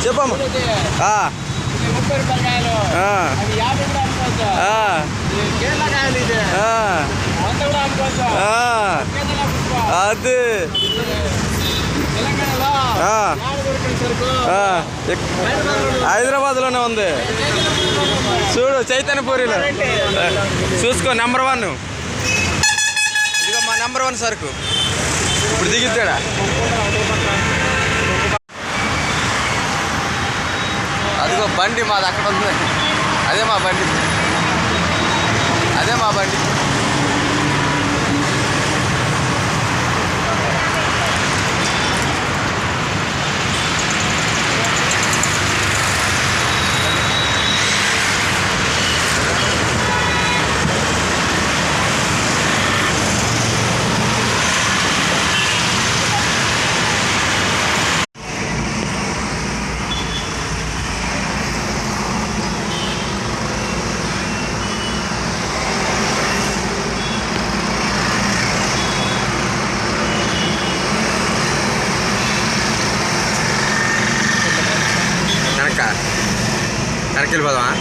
చెప్పమ్మా. 30 రూపాయల కాయలు, అది 50 కూడా అమ్ముకోవచ్చు. కేరళ కాయలు ఇది 100 కూడా అమ్ముకోవచ్చు. అది తెలంగాణలో హైదరాబాద్లోనే ఉంది. చూడు చైతన్యపూరిలో చూసుకో. నెంబర్ 1 ఇదిగో మా నెంబర్ 1 సరుకు. ఇప్పుడు దిగుతాడా? అదిగో బండి మాది అక్కడ ఉంది. అదే మా బండి. వెనక్కి వెళ్ళిపోదామా?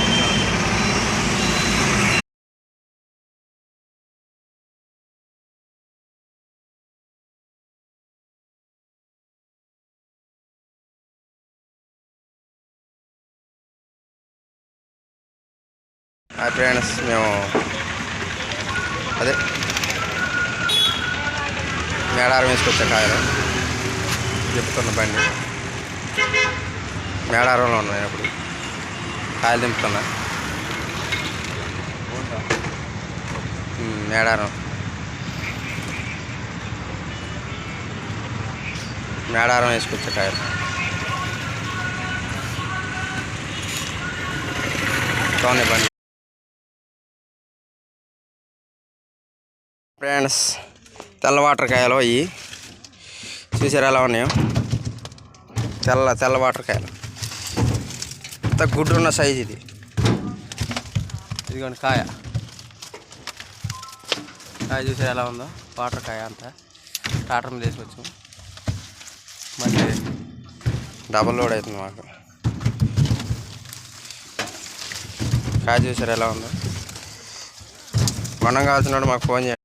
హాయ్ ఫ్రెండ్స్, మేము అదే మేడారం వేసుకొచ్చే కాయలు చెప్తున్న బండి. మేడారంలో ఉన్నాను ఇప్పుడు. కాయలు దింపుతున్నా. మేడారం వేసుకొచ్చే కాయలు. బాగున్నాయి బండి. ఫ్రెండ్స్, తెల్ల వాటర్ కాయలు అవి చూసారు ఎలా ఉన్నాయో. తెల్ల వాటర్ కాయలు. అంత గుడ్డు ఉన్న సైజు ఇది. ఇదిగోండి కాయ చూసారు ఎలా ఉందో. వాటర్ కాయ అంతా టాటర్ మీద వేసుకొచ్చాం. మళ్ళీ డబల్ లోడ్ అవుతుంది మాకు. కాయ చూసారు ఎలా ఉందో. కొనం కావాల్సిన మాకు ఫోన్ చేయండి.